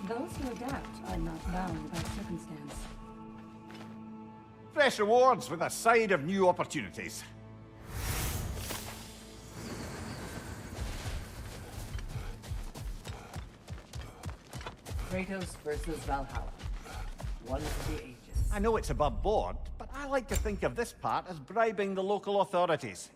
Those who adapt are not bound by circumstance. Fresh rewards with a side of new opportunities. Kratos versus Valhalla. One of the ages. I know it's above board, but I like to think of this part as bribing the local authorities.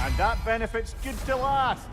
And that benefit's good to last.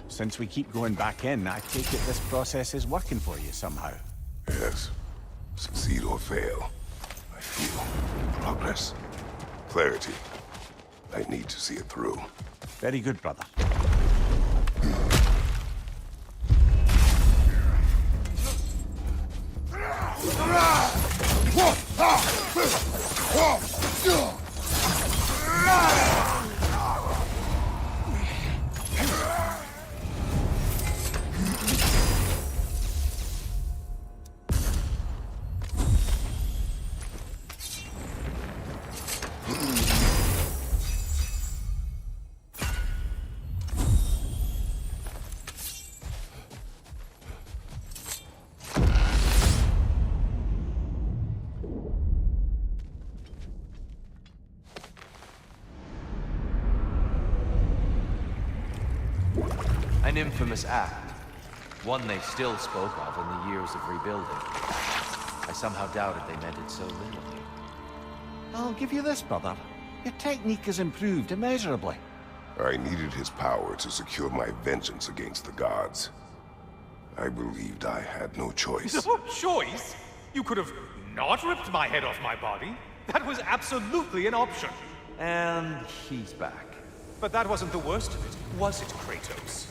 Since we keep going back in, I take it this process is working for you somehow. Yes. Succeed or fail, I feel progress, clarity. I need to see it through. Very good, brother. An infamous act. One they still spoke of in the years of rebuilding. I somehow doubted they meant it so literally. I'll give you this, brother. Your technique has improved immeasurably. I needed his power to secure my vengeance against the gods. I believed I had no choice. No choice? You could have not ripped my head off my body. That was absolutely an option. And he's back. But that wasn't the worst of it, was it, Kratos?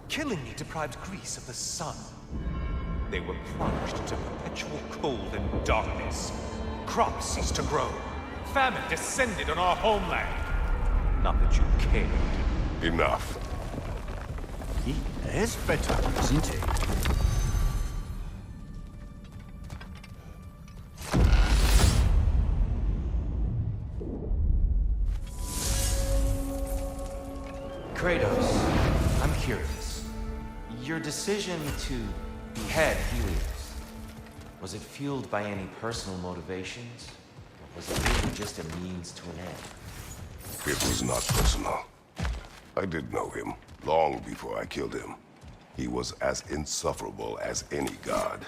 Killing me deprived Greece of the sun. They were plunged into perpetual cold and darkness. Crops ceased to grow. Famine descended on our homeland. Not that you cared. Enough. He is bitter, isn't he? Kratos, I'm curious. Your decision to behead Helios, was it fueled by any personal motivations? Or was it really just a means to an end? It was not personal. I did know him, long before I killed him. He was as insufferable as any god.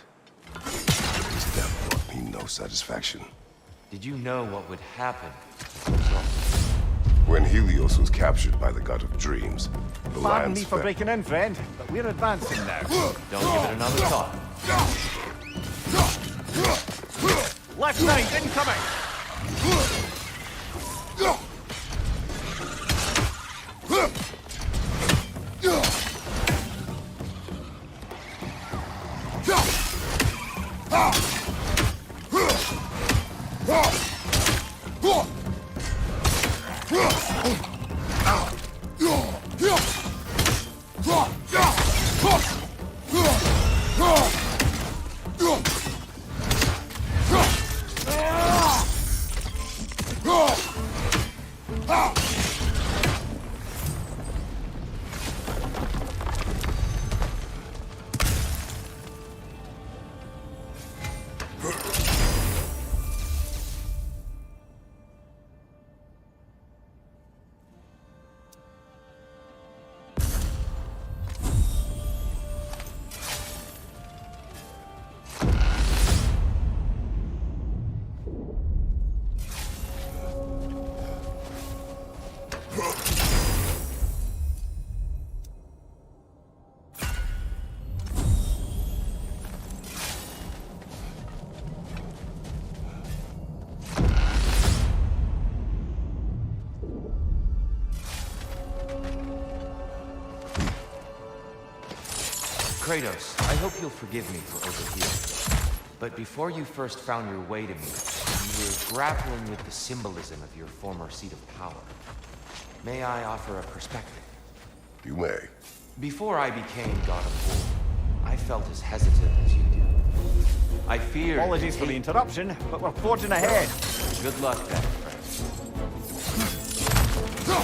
His death brought me no satisfaction. Did you know what would happen as a result? When Helios was captured by the god of dreams, the Pardon lands me for fell. breaking in, friend, but we're advancing now. Don't give it another thought. Left side, incoming! Kratos, I hope you'll forgive me for overhearing. But before you first found your way to me, you were grappling with the symbolism of your former seat of power. May I offer a perspective? You may. Before I became God of War, I felt as hesitant as you do. I feared... Apologies for the interruption, but we're forging ahead. Good luck then, friend.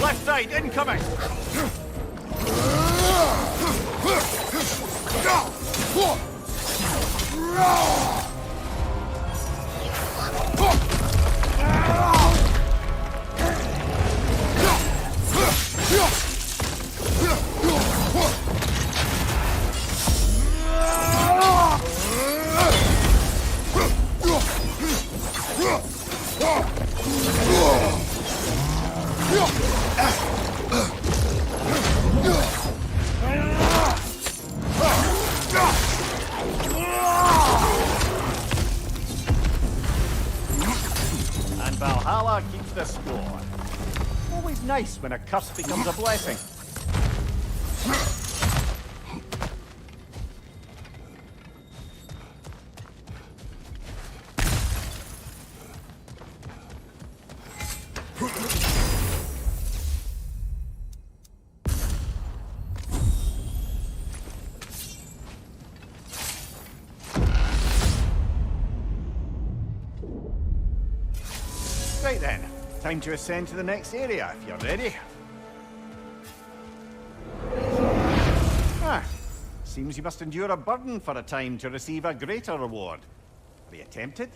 Left side, incoming! And Valhalla keeps the score. Always nice when a curse becomes a blessing. Right then, time to ascend to the next area, if you're ready. Seems you must endure a burden for a time to receive a greater reward. Are you tempted?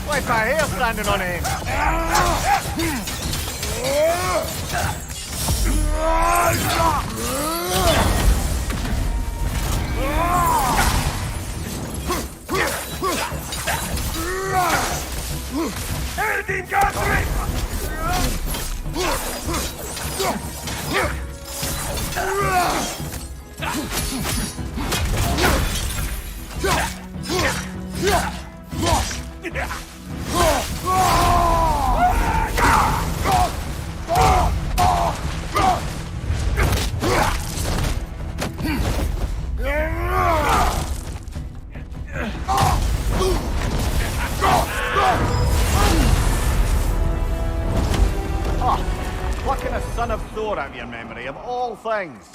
Like my hair standing on end. Everything got Plucking a son of Thor out of your memory, of all things.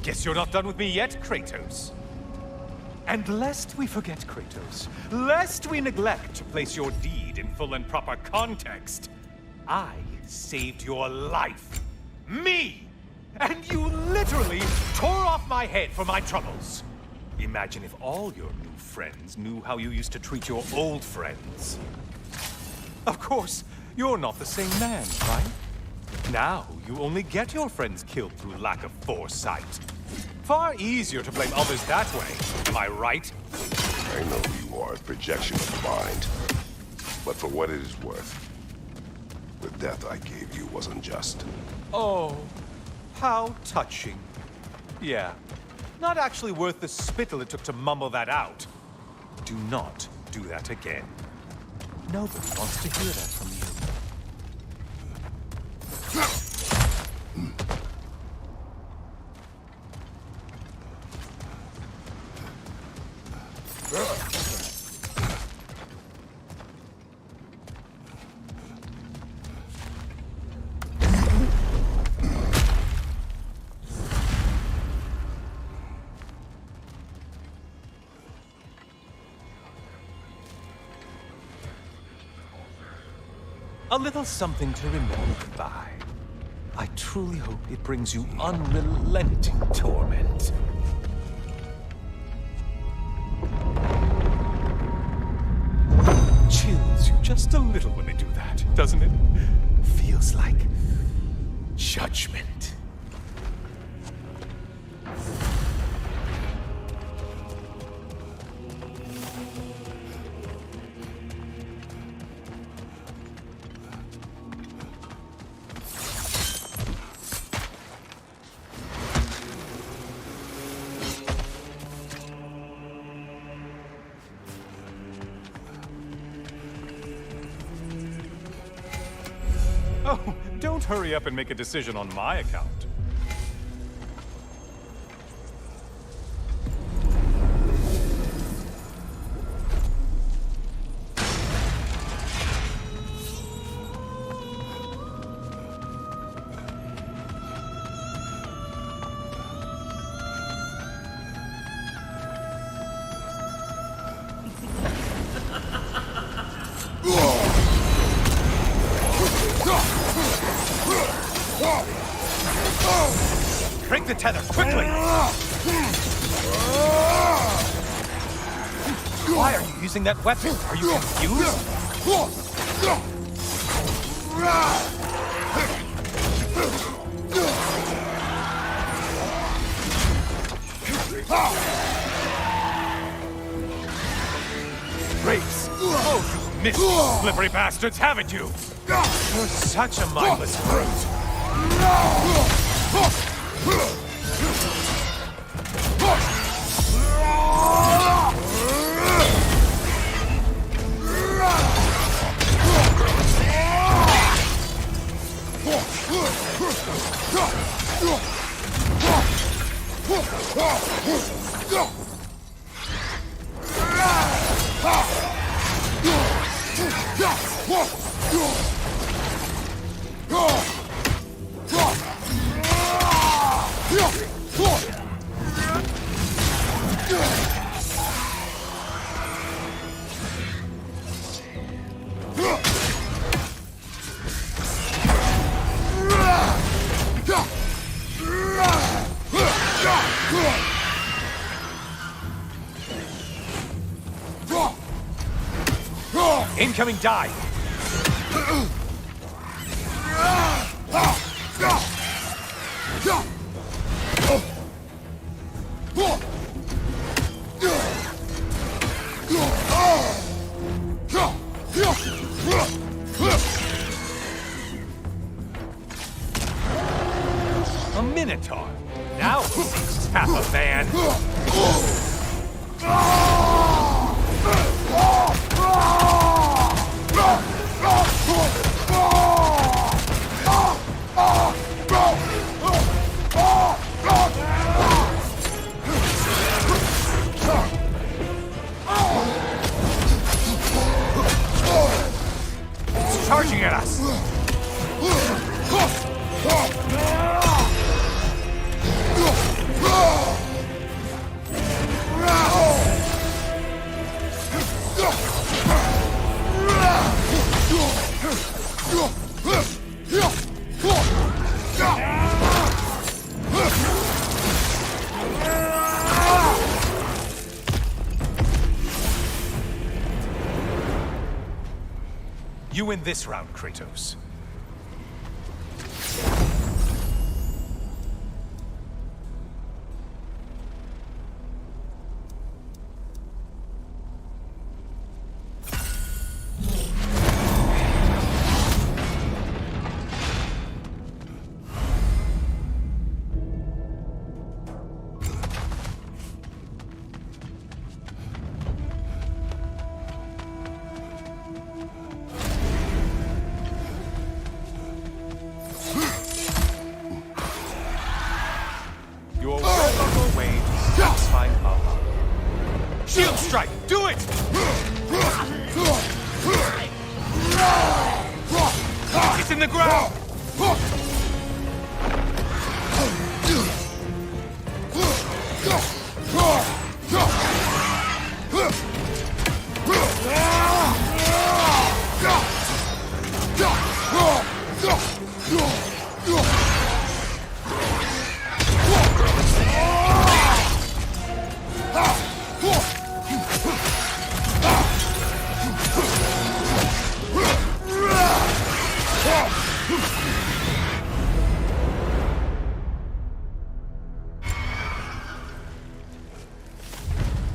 Guess you're not done with me yet, Kratos. And lest we forget, Kratos, lest we neglect to place your deed in full and proper context, I saved your life. Me! And you literally tore off my head for my troubles. Imagine if all your new friends knew how you used to treat your old friends. Of course, you're not the same man, right? Now, you only get your friends killed through lack of foresight. Far easier to blame others that way, am I right? I know you are a projection of the mind. But for what it is worth, the death I gave you was unjust. Oh, how touching. Yeah, not actually worth the spittle it took to mumble that out. Do not do that again. Nobody wants to hear that from you. A little something to remember by. I truly hope it brings you unrelenting torment. Chills you just a little when they do that, doesn't it? Feels like judgment. Oh, don't hurry up and make a decision on my account. Break the tether, quickly! Why are you using that weapon? Are you confused? Race! Oh, you missed, you slippery bastards, haven't you? You're such a mindless brute. Incoming dive! A Minotaur! Now we'll see who's half a man! It's charging at us! You win this round, Kratos. You're well on your way to satisfying Valhalla. Shield strike! Do it! It's in the ground!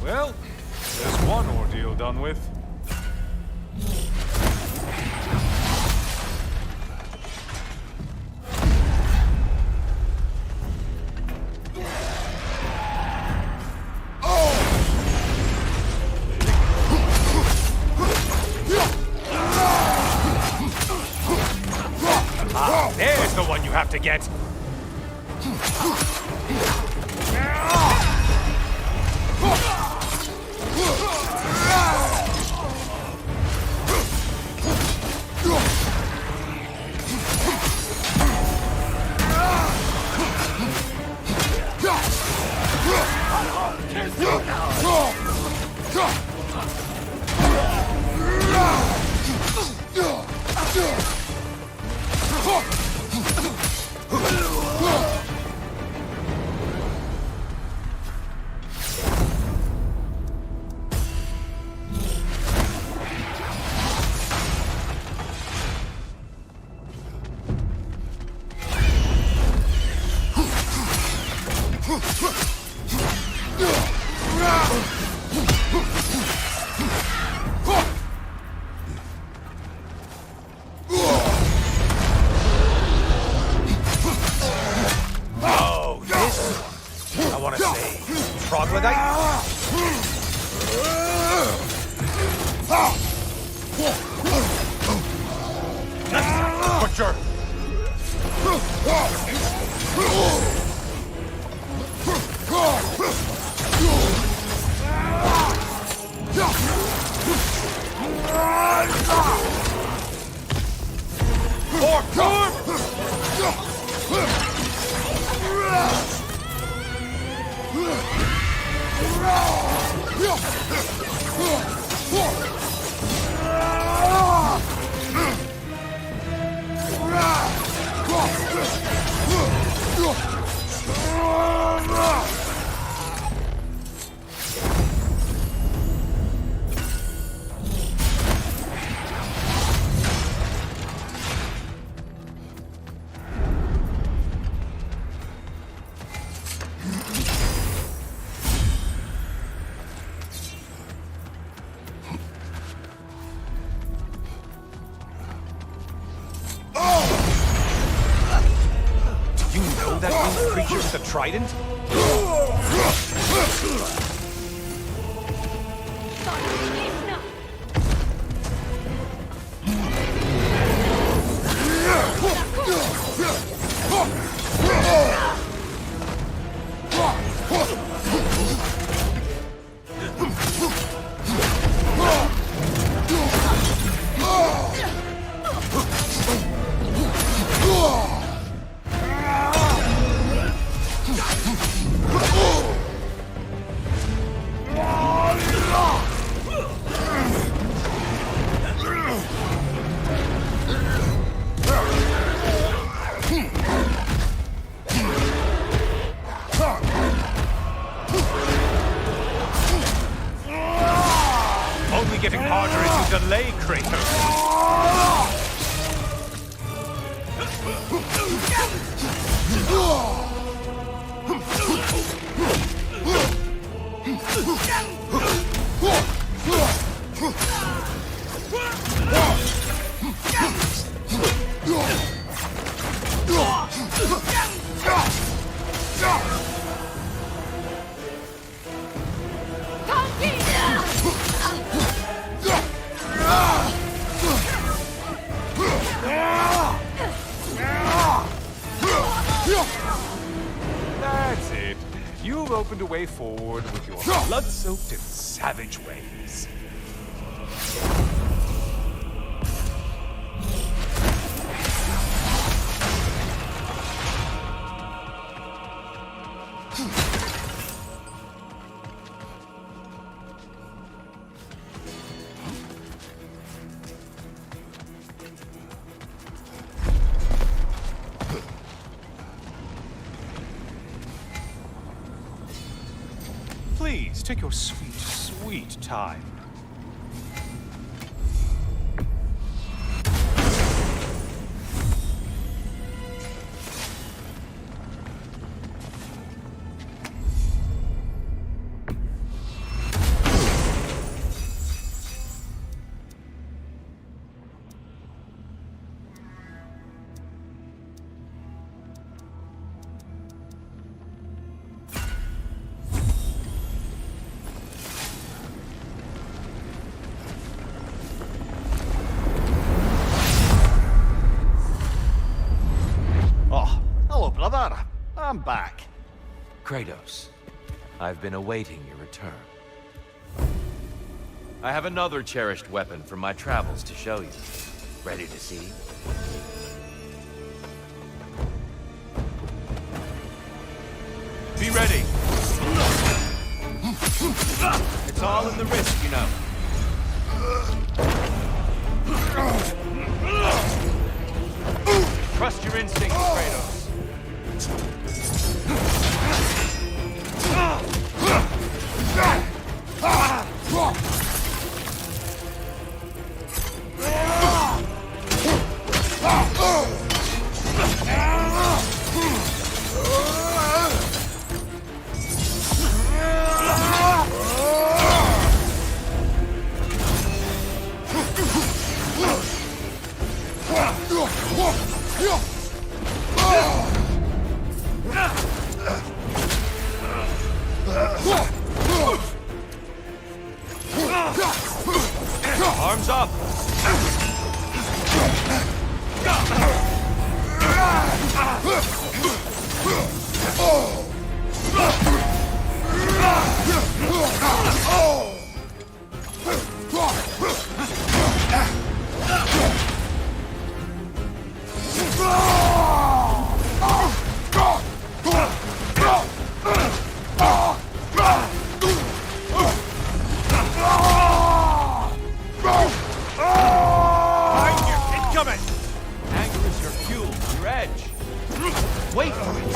Well, there's one ordeal done with. Ah, there's the one you have to get. Oh, this, I want to say, troglodyte? Butcher! That winged creature with the trident? slay Kratos. That's it. You've opened a way forward with your blood-soaked and savage ways. Please, take your sweet, sweet time. Hello, brother. I'm back. Kratos, I've been awaiting your return. I have another cherished weapon from my travels to show you. Ready to see? Be ready. It's all in the wrist, you know. Trust your instincts, Kratos. Arms up! Wait for it!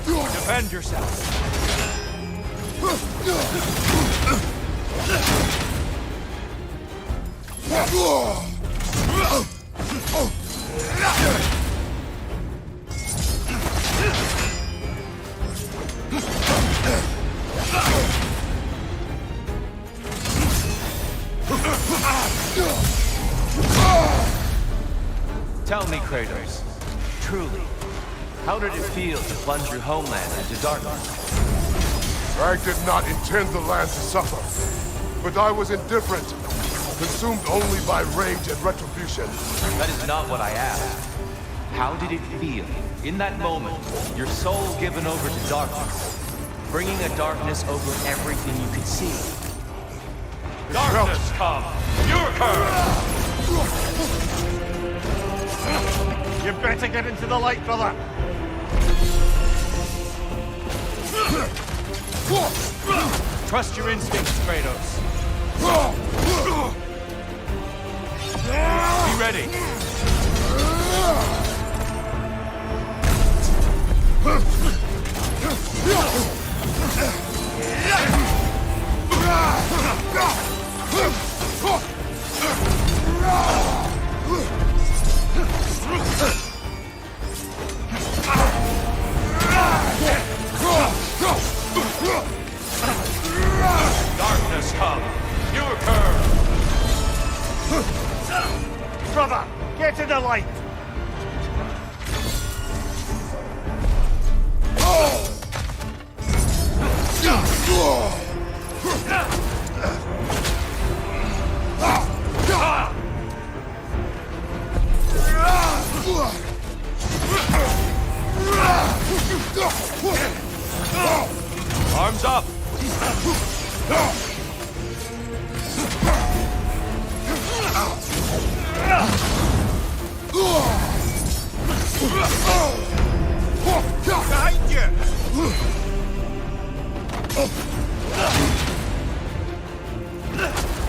Defend yourself! Tell me, Kratos, truly, how did it feel to plunge your homeland into darkness? I did not intend the land to suffer, but I was indifferent, consumed only by rage and retribution. That is not what I asked. How did it feel, in that moment, your soul given over to darkness, bringing a darkness over everything you could see? Darkness come! Your curse! You better get into the light, brother. Trust your instincts, Kratos. Be ready. Get in the light! Arms up! Behind you!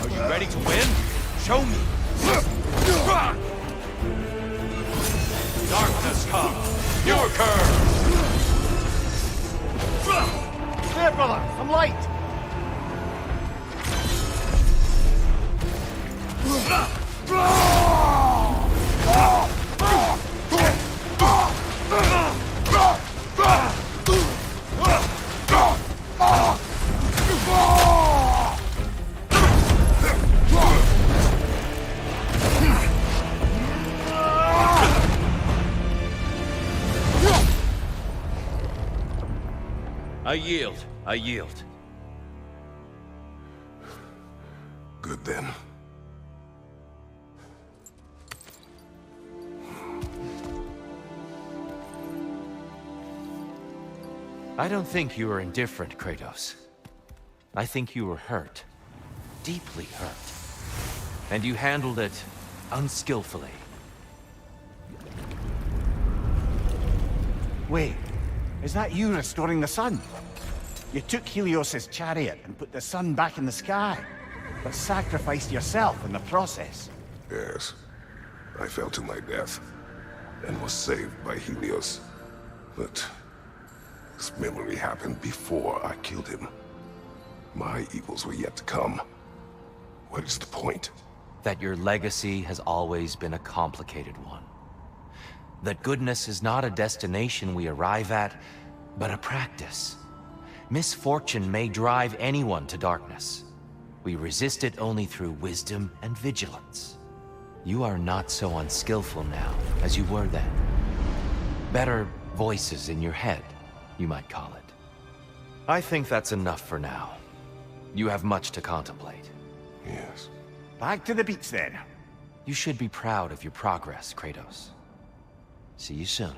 Are you ready to win? Show me! Darkness come! Your curve! There, brother! Some light! I yield. I yield. Good then. I don't think you were indifferent, Kratos. I think you were hurt. Deeply hurt. And you handled it unskillfully. Wait, is that you restoring the sun? You took Helios's chariot and put the sun back in the sky, but sacrificed yourself in the process. Yes. I fell to my death and was saved by Helios. But this memory happened before I killed him. My evils were yet to come. What is the point? That your legacy has always been a complicated one. That goodness is not a destination we arrive at, but a practice. Misfortune may drive anyone to darkness. We resist it only through wisdom and vigilance. You are not so unskillful now as you were then. Better voices in your head, you might call it. I think that's enough for now. You have much to contemplate. Yes. Back to the beach then. You should be proud of your progress, Kratos. See you soon.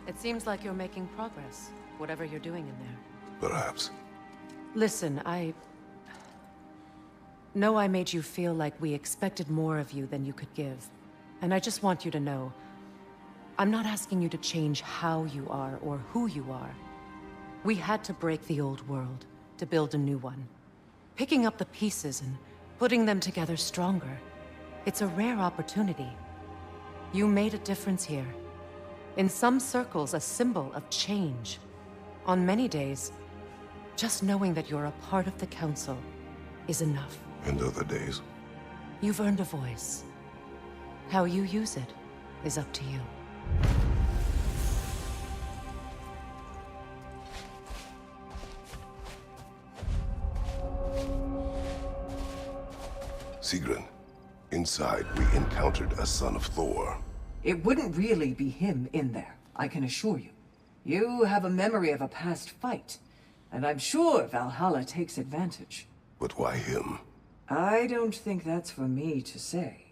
It seems like you're making progress, whatever you're doing in there. Perhaps. Listen, I know I made you feel like we expected more of you than you could give. And I just want you to know, I'm not asking you to change how you are or who you are. We had to break the old world to build a new one. Picking up the pieces and putting them together stronger. It's a rare opportunity. You made a difference here. In some circles, a symbol of change. On many days, just knowing that you're a part of the Council is enough. And other days. You've earned a voice. How you use it is up to you. Sigrun, inside we encountered a son of Thor. It wouldn't really be him in there, I can assure you. You have a memory of a past fight, and I'm sure Valhalla takes advantage. But why him? I don't think that's for me to say.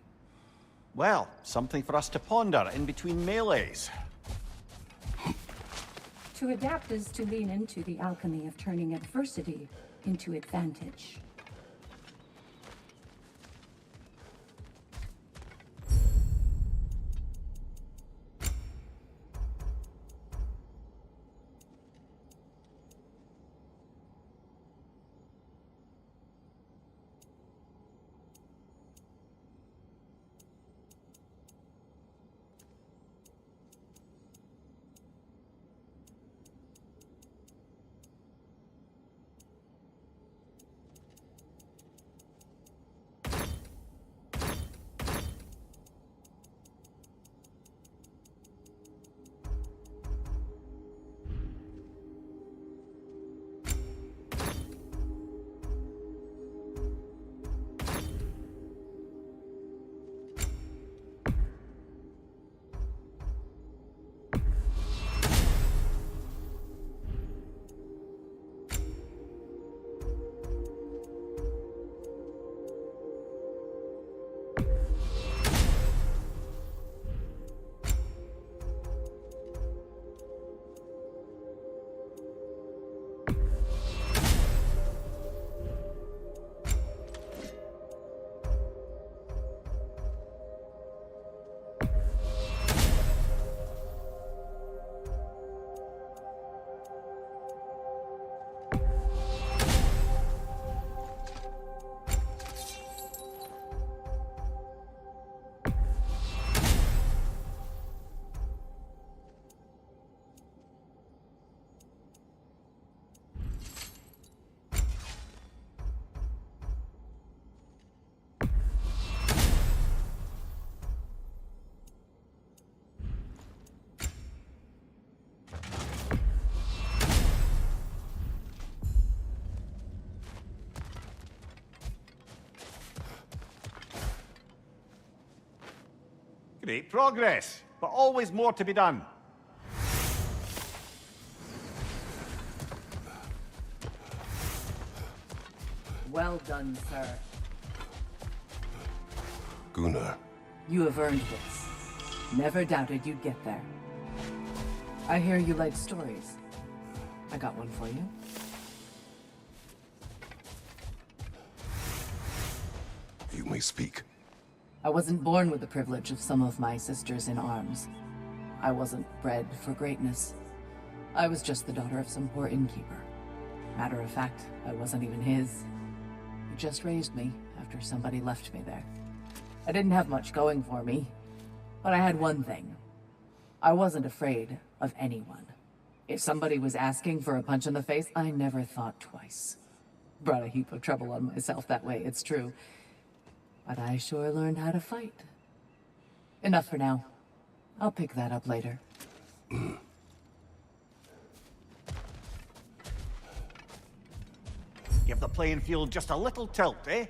Well, something for us to ponder in between melees. To adapt is to lean into the alchemy of turning adversity into advantage. Great progress, but always more to be done. Well done, sir. Gunnar, You have earned this. Never doubted you'd get there. I hear you like stories. I got one for you. you may speak. I wasn't born with the privilege of some of my sisters in arms. I wasn't bred for greatness. I was just the daughter of some poor innkeeper. Matter of fact, I wasn't even his. He just raised me after somebody left me there. I didn't have much going for me, but I had one thing. I wasn't afraid of anyone. If somebody was asking for a punch in the face, I never thought twice. Brought a heap of trouble on myself that way, it's true. But I sure learned how to fight. Enough for now. I'll pick that up later. Give the playing field just a little tilt, eh?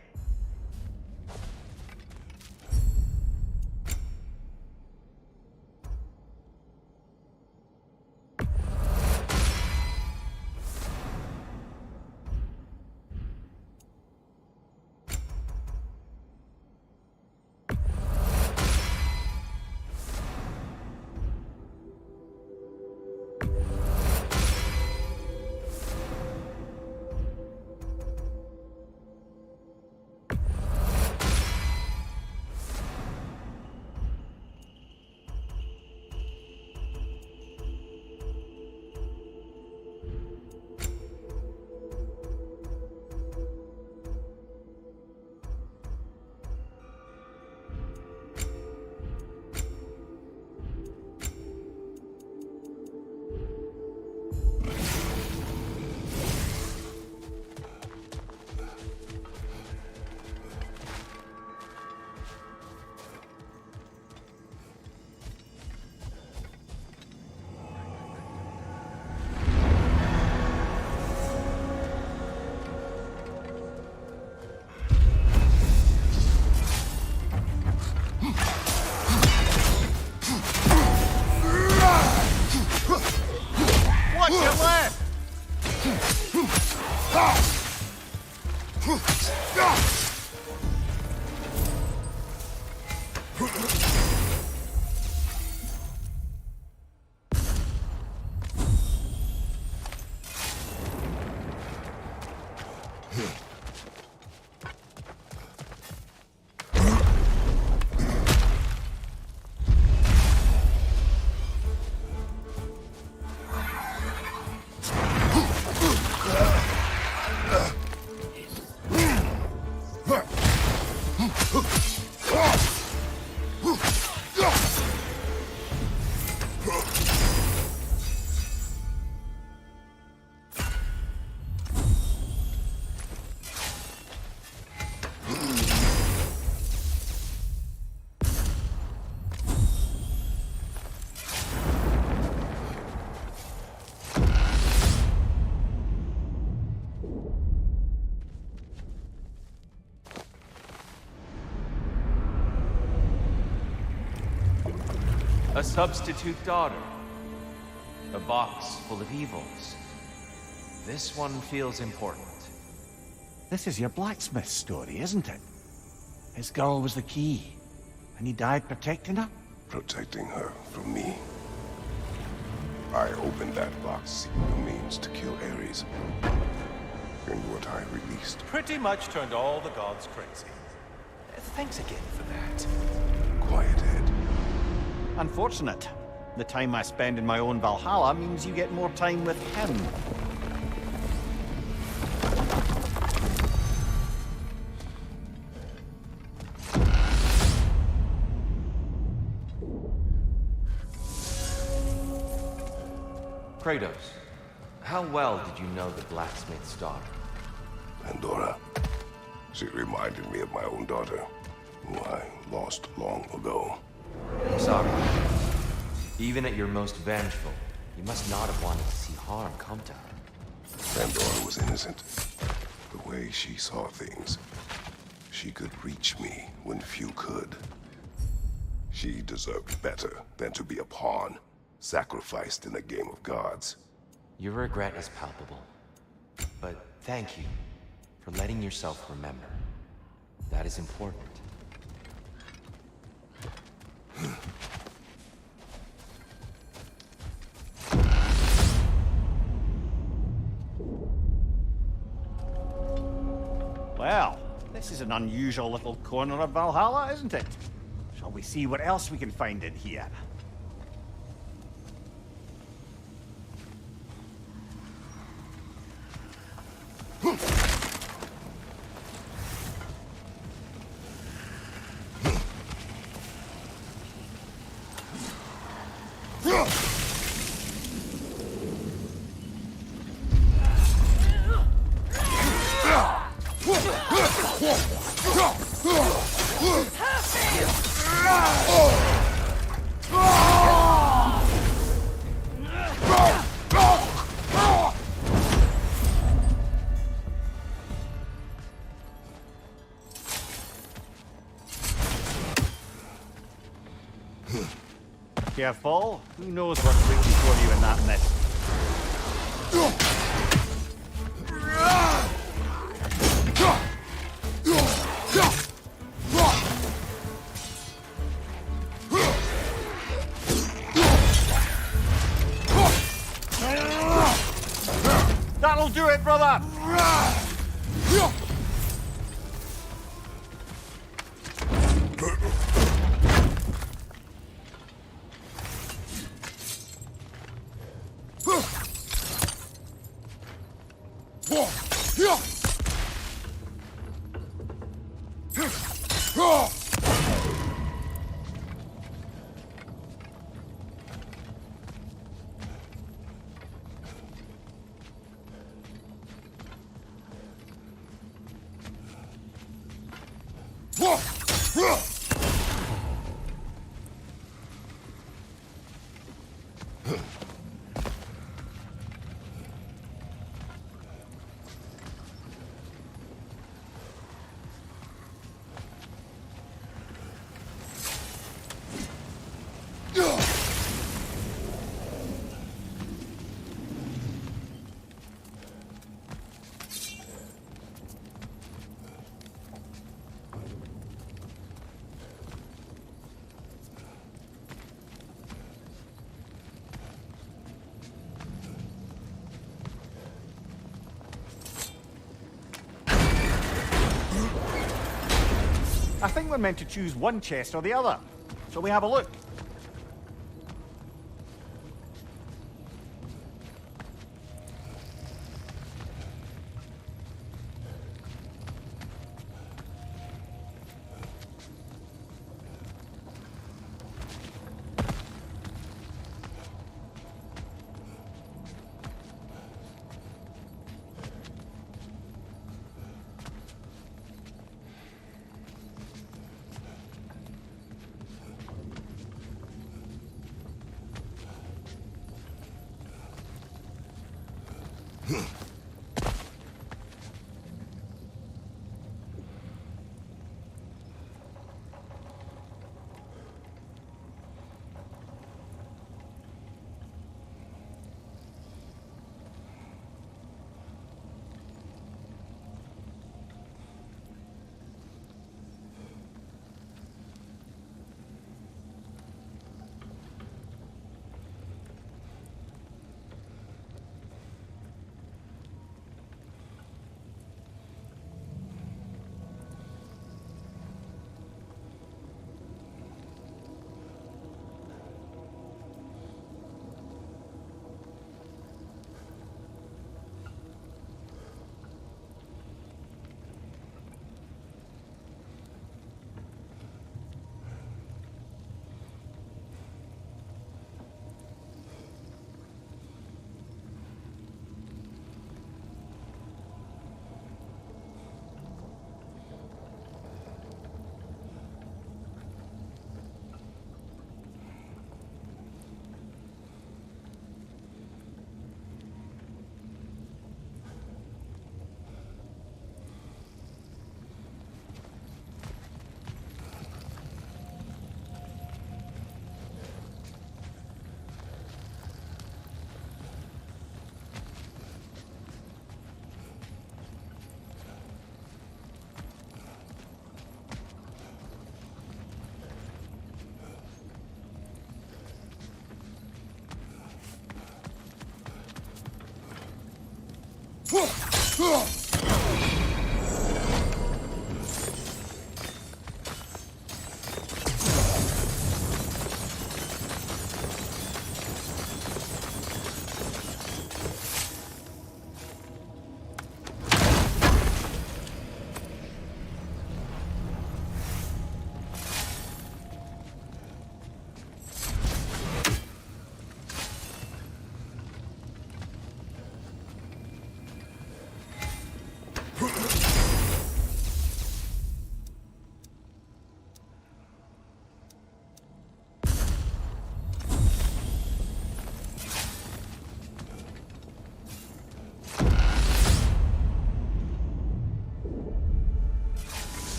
Watch your left! A substitute daughter. A box full of evils. This one feels important. This is your blacksmith story, isn't it? His girl was the key, and he died protecting her? Protecting her from me. I opened that box seeking the means to kill Ares. And what I released. Pretty much turned all the gods crazy. Thanks again for that. Quiet head. Unfortunate. The time I spend in my own Valhalla means you get more time with him. Kratos, how well did you know the blacksmith's daughter? Pandora. She reminded me of my own daughter, who I lost long ago. I'm sorry. Even at your most vengeful, you must not have wanted to see harm come to her. Pandora was innocent. The way she saw things, she could reach me when few could. She deserved better than to be a pawn, sacrificed in a game of gods. Your regret is palpable. But thank you for letting yourself remember. That is important. Well, this is an unusual little corner of Valhalla, isn't it? Shall we see what else we can find in here? Careful. Who knows what's waiting for you in that mist? That'll do it, brother! I think we're meant to choose one chest or the other. Shall we have a look?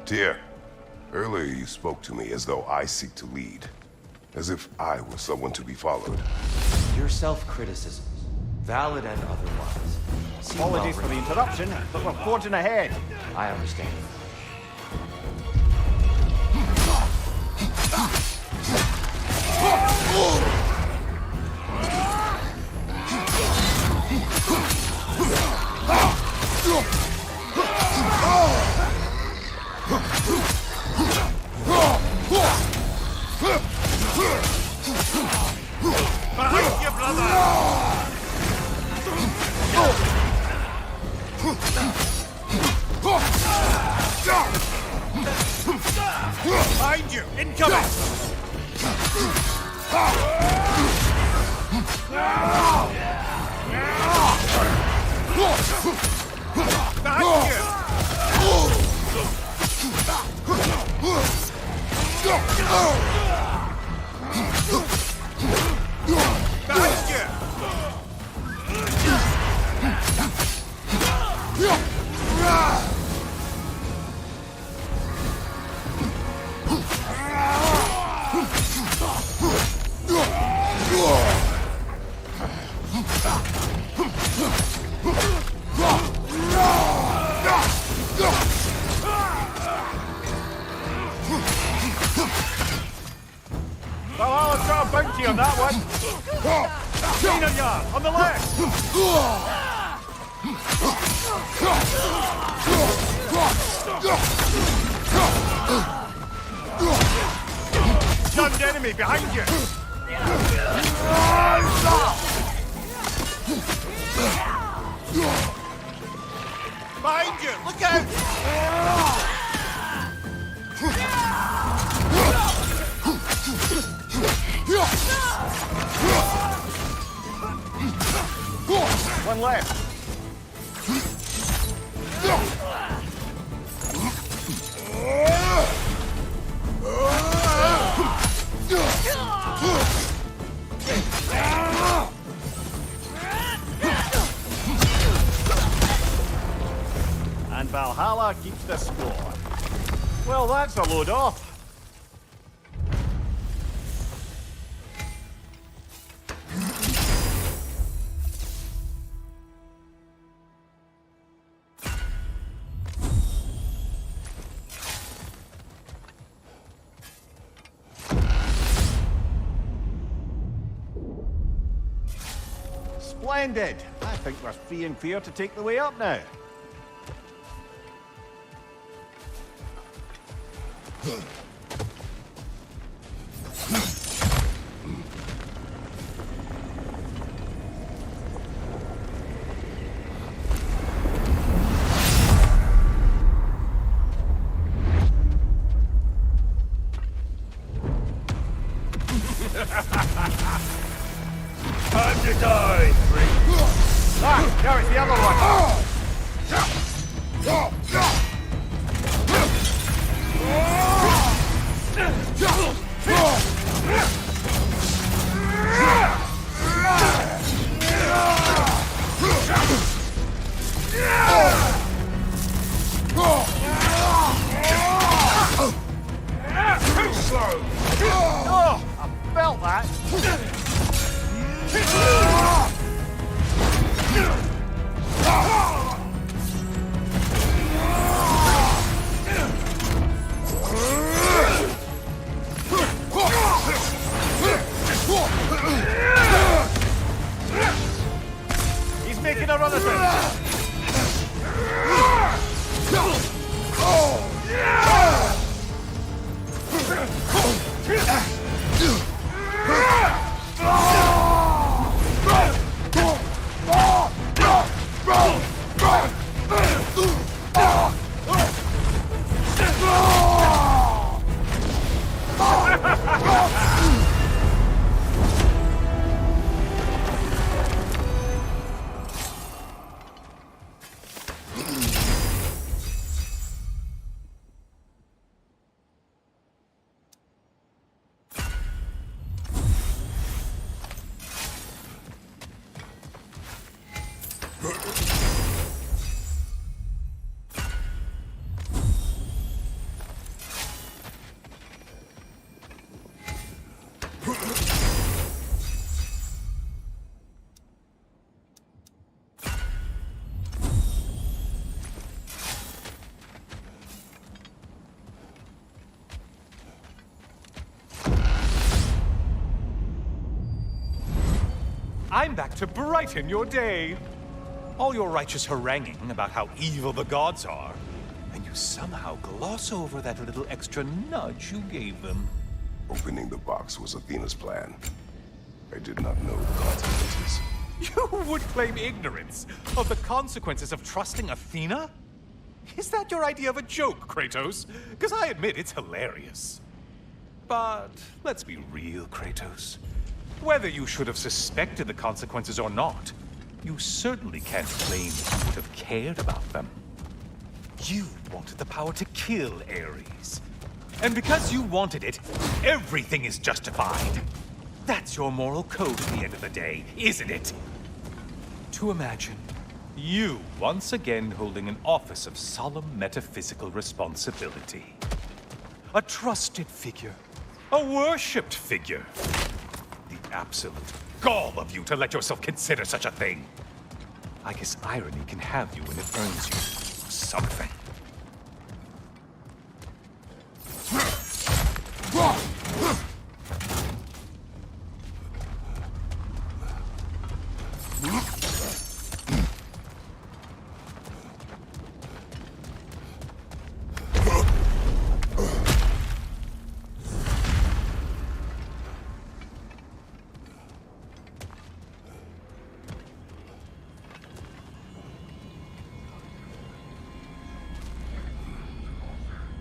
Tyr, earlier you spoke to me as though I seek to lead. As if I were someone to be followed. Your self-criticisms, valid and otherwise, seem Apologies for the well-written. interruption, but we're forging ahead. I understand. Behind you, brother! Behind you! Incoming! Behind you! Behind you! Valhalla's got a bounty on that one. Yard, on the left. Stunned enemy behind you. Behind you, look out! One left. And Valhalla keeps the score. Well, that's a load off. Splendid! I think we're free and clear to take the way up now. Time to die, freak! Ah, now it's the other one! Too slow! Oh, I felt that! taking a run at them! I'm back to brighten your day. All your righteous haranguing about how evil the gods are, and you somehow gloss over that little extra nudge you gave them. Opening the box was Athena's plan. I did not know the consequences. You would claim ignorance of the consequences of trusting Athena? Is that your idea of a joke, Kratos? Because I admit it's hilarious. But let's be real, Kratos. Whether you should have suspected the consequences or not, you certainly can't claim you would have cared about them. You wanted the power to kill Ares. And because you wanted it, everything is justified. That's your moral code at the end of the day, isn't it? To imagine you once again holding an office of solemn metaphysical responsibility. A trusted figure. A worshipped figure. The absolute gall of you to let yourself consider such a thing. I guess irony can have you when it earns you something.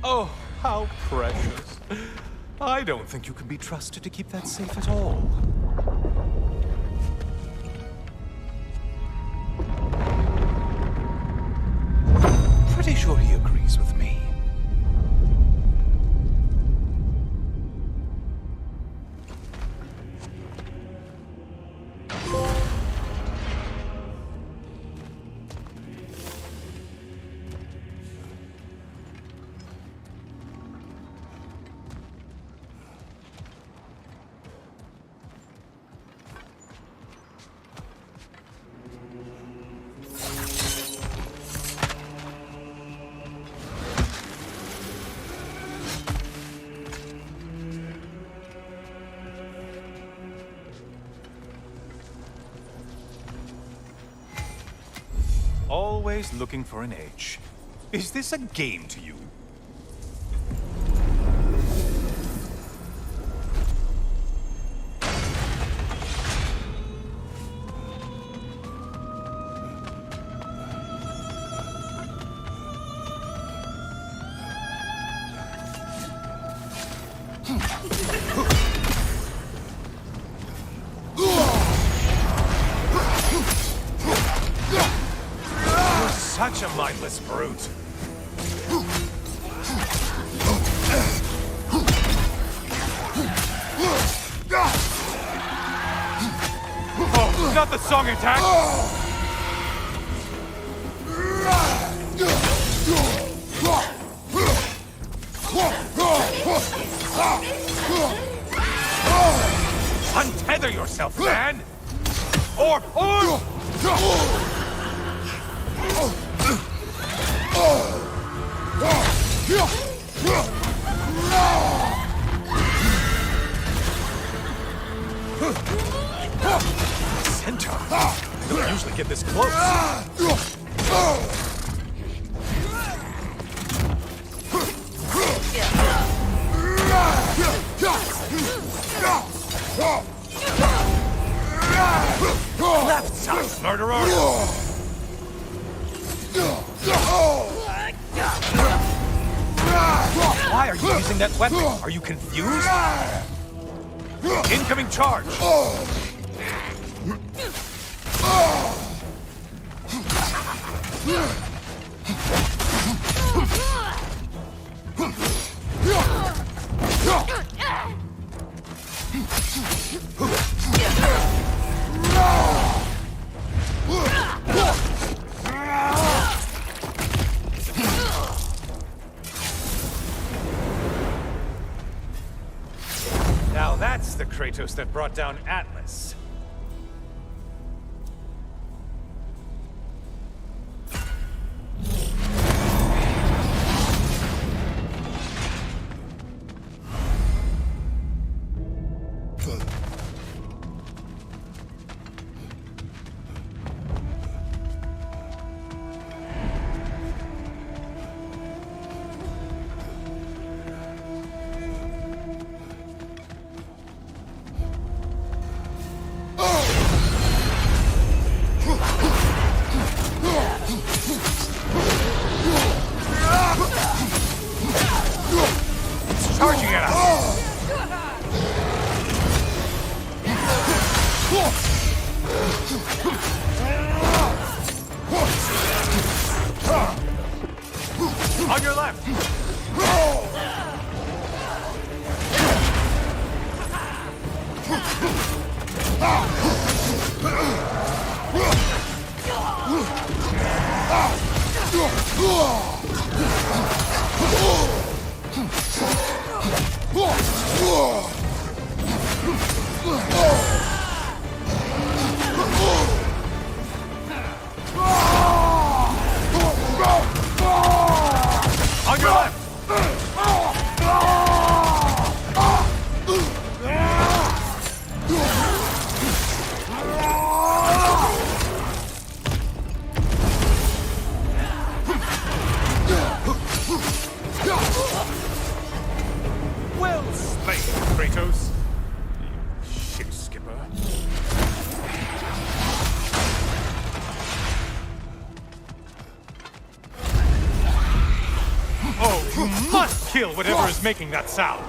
Oh, how precious. I don't think you can be trusted to keep that safe at all. Pretty sure he agrees with me. Always looking for an edge. Is this a game to you? Such a mindless brute. Oh, not the song attack! Untether yourself, man! Or... Centaur. I don't usually get this close. Left side, murderer! Why are you using that weapon? Are you confused? Incoming charge! Now that's the Kratos that brought down Atlas. Charging at us! On your left! On your left! Well slain, Kratos. You shit skipper. Oh, you must kill whatever is making that sound.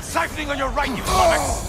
Siphoning on your right, you flummox!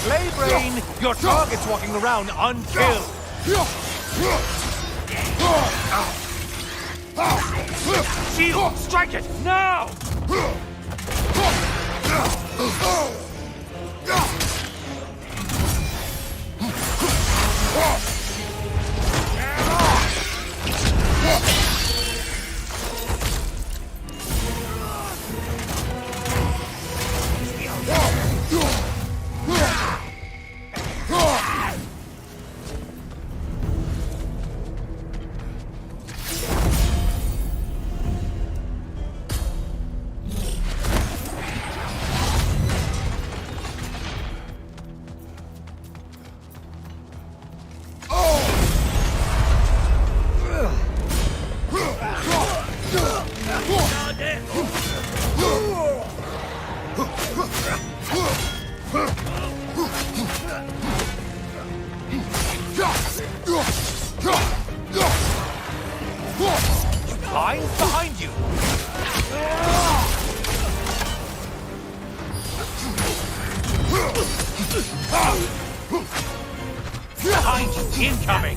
Lay brain, your target's walking around unkilled. Shield, strike it now! Lines behind you! Behind you! Incoming!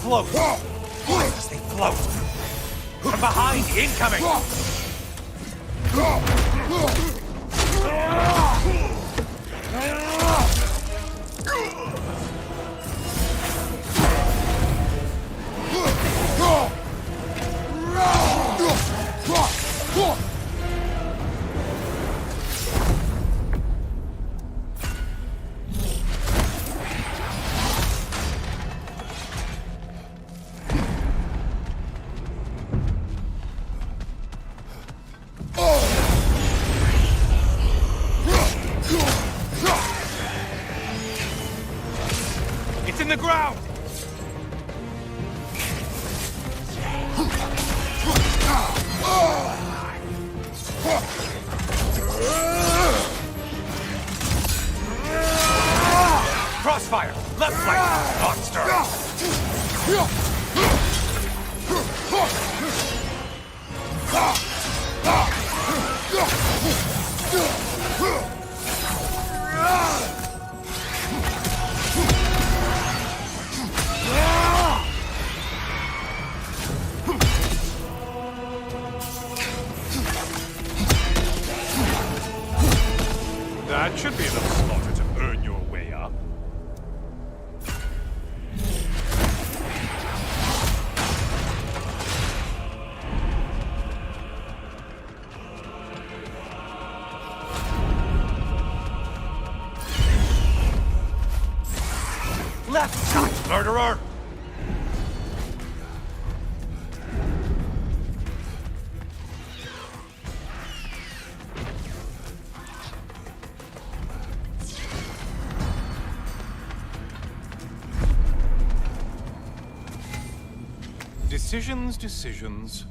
Float! Why does they float? From behind, incoming! It's in the ground! Crossfire! Left flank! Monster! That should be enough slaughter to earn your way up. Left side, murderer! Decisions.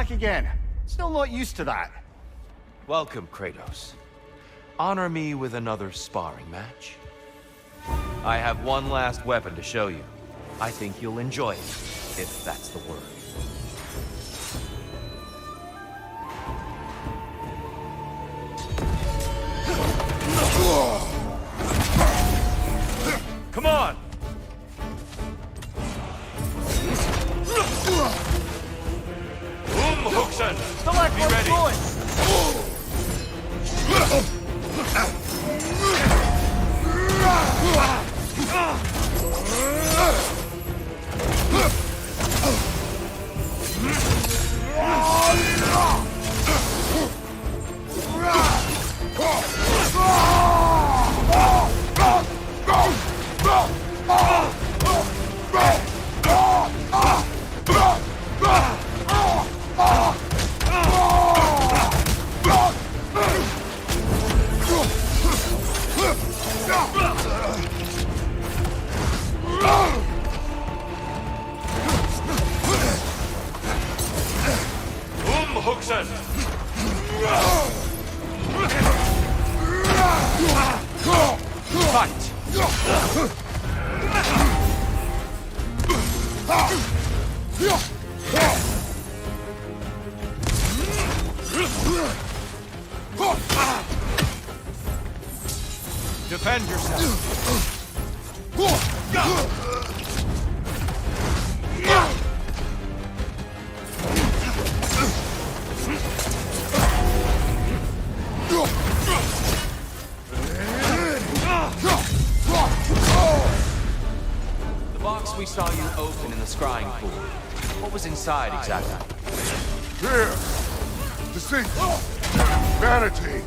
back again. Still not used to that. Welcome, Kratos. Honor me with another sparring match. I have one last weapon to show you. I think you'll enjoy it, if that's the word. Come on! Hookson! Be ready! Hookson! Fight! Defend yourself! The box we saw you open in the scrying pool. What was inside exactly? Fear, deceit, vanity,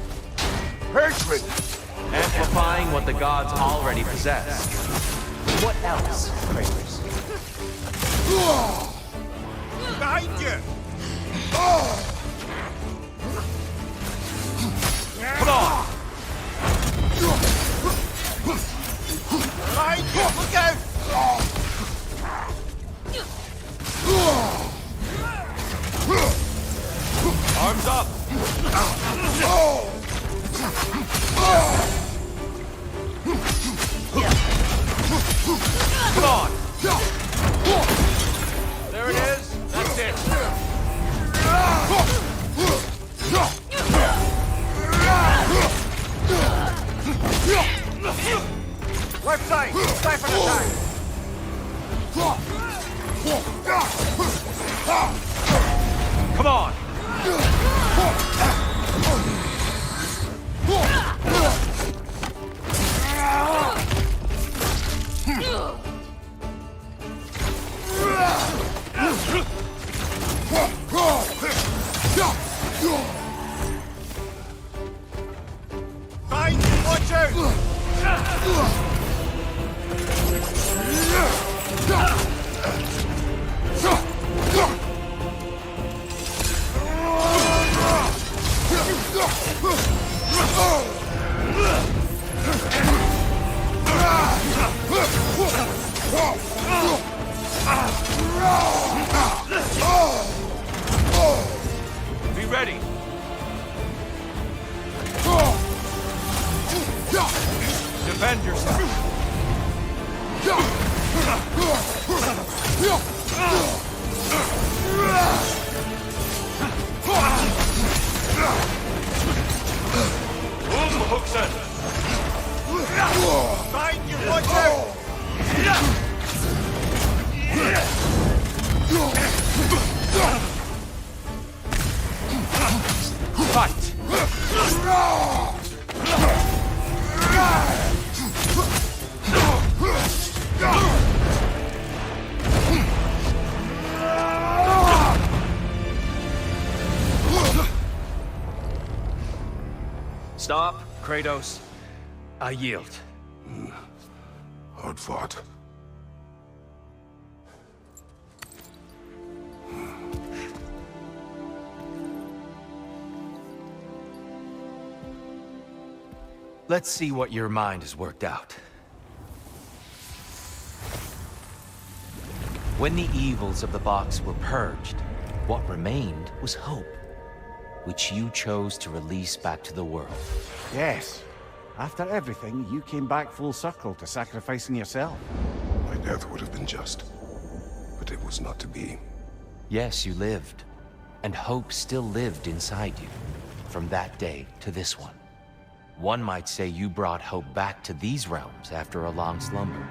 hatred. Amplifying what the gods already possess. What else, Kratos? Behind you! Come on! Behind you! Look out! Arms up! Come on! There it is. That's it. Left side! Side for the side! Come on! Behind you! Watch out! Be ready. Defend yourself. Hookson! Behind you! Watch out! Fight! Stop, Kratos. I yield. Hard fought. Let's see what your mind has worked out. When the evils of the box were purged, What remained was hope, which you chose to release back to the world. Yes. After everything, you came back full circle to sacrificing yourself. My death would have been just, but it was not to be. Yes, you lived, and hope still lived inside you, from that day to this one. One might say you brought hope back to these realms after a long slumber.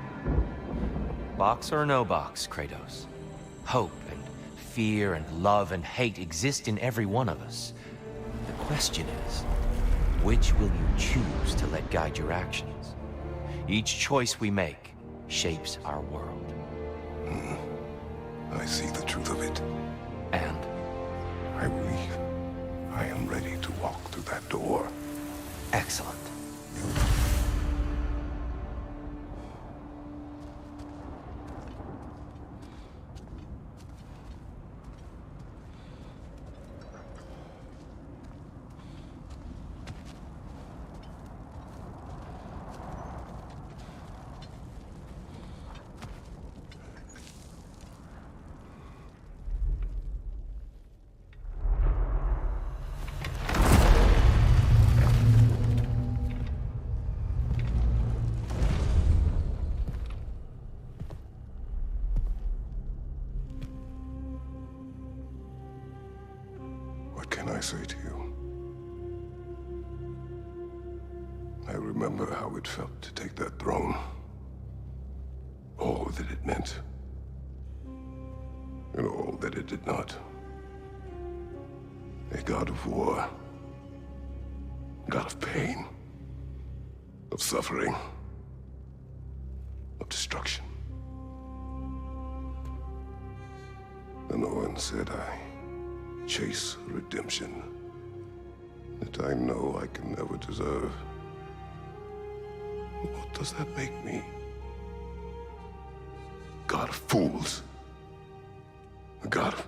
Box or no box, Kratos. Hope and fear and love and hate exist in every one of us. The question is, which will you choose to let guide your actions? Each choice we make shapes our world. I see the truth of it. And I believe I am ready to walk through that door. excellent. What can I say to you? I remember how it felt to take that throne. All that it meant. And all that it did not. A god of war. God of pain. Of suffering. Of destruction. And Owen said I chase redemption that I know I can never deserve. What does that make me? God of fools. A god of...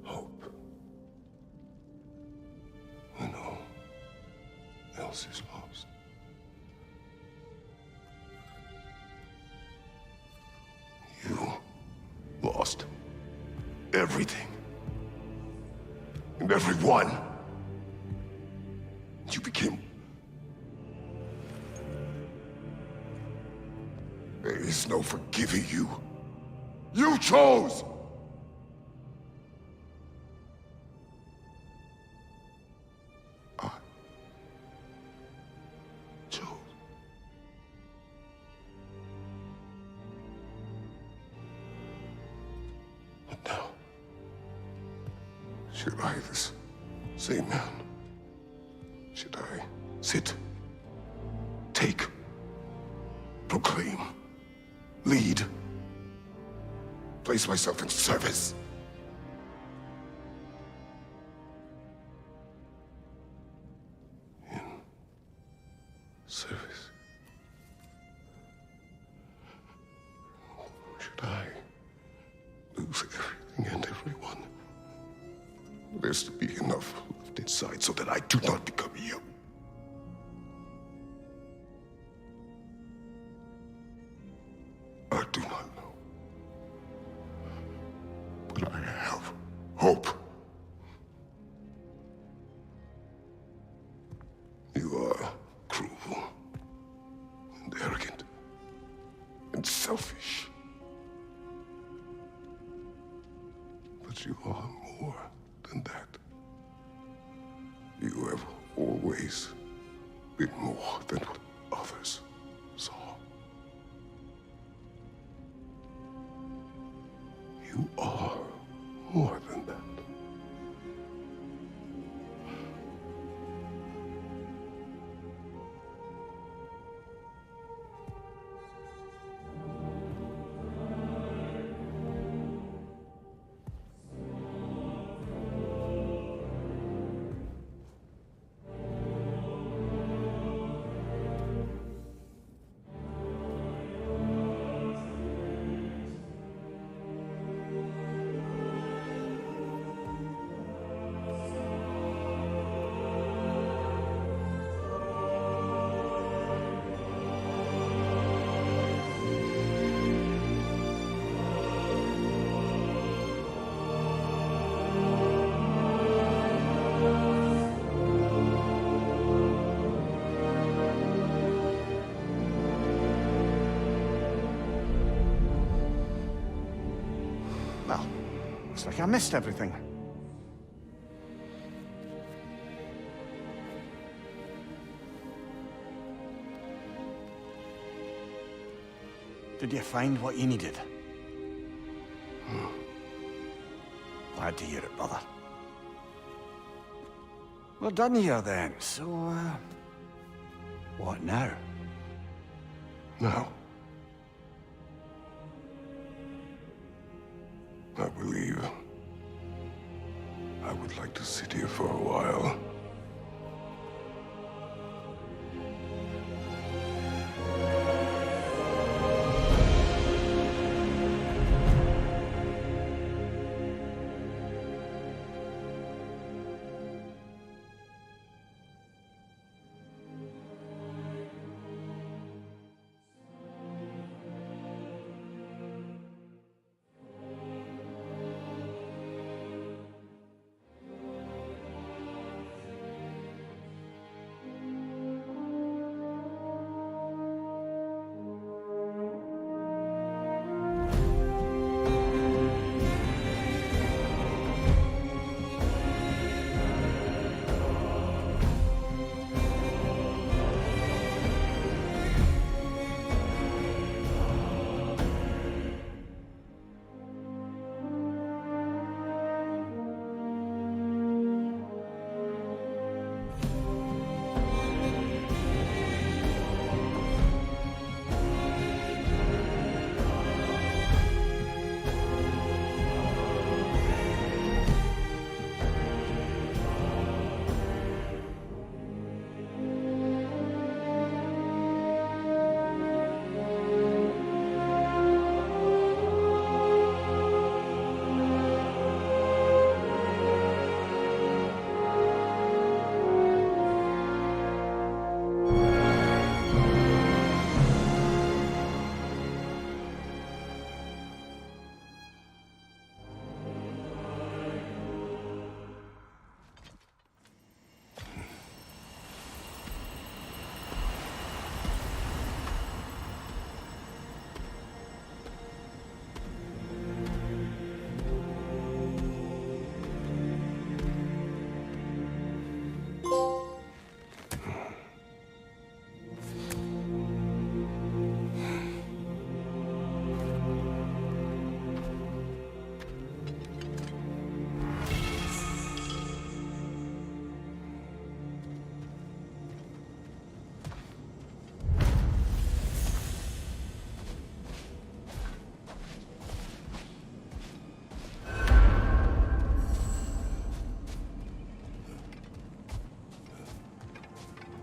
hope. When all else is lost. You lost everything. And everyone. You became... There is no forgiving you. You chose! I chose. But now, should I, this same man, should I sit, take, proclaim, lead, place myself in service? In service? Or should I lose everything and everyone? There's to be enough left inside so that I do not become you. I do not know. But I have hope. You are cruel and arrogant and selfish. But you are more than that. You have always been more than what others saw. You are more than that. It's like I missed everything. Did you find what you needed? Glad to hear it, brother. We're done here then, so, what now? Now, I believe I would like to sit here for a while.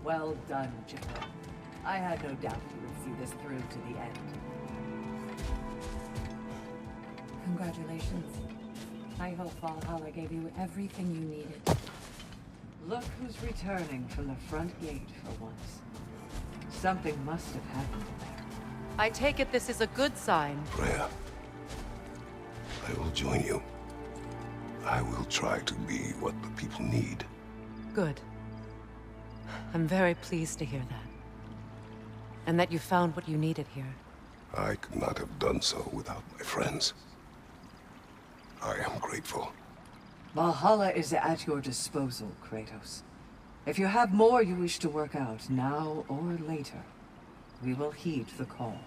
Well done, General. I had no doubt you would see this through to the end. Congratulations. I hope Valhalla gave you everything you needed. Look who's returning from the front gate for once. Something must have happened there. I take it this is a good sign. Freya, I will join you. I will try to be what the people need. Good. I'm very pleased to hear that. And that you found what you needed here. I could not have done so without my friends. I am grateful. Valhalla is at your disposal, Kratos. If you have more you wish to work out, now or later, we will heed the call.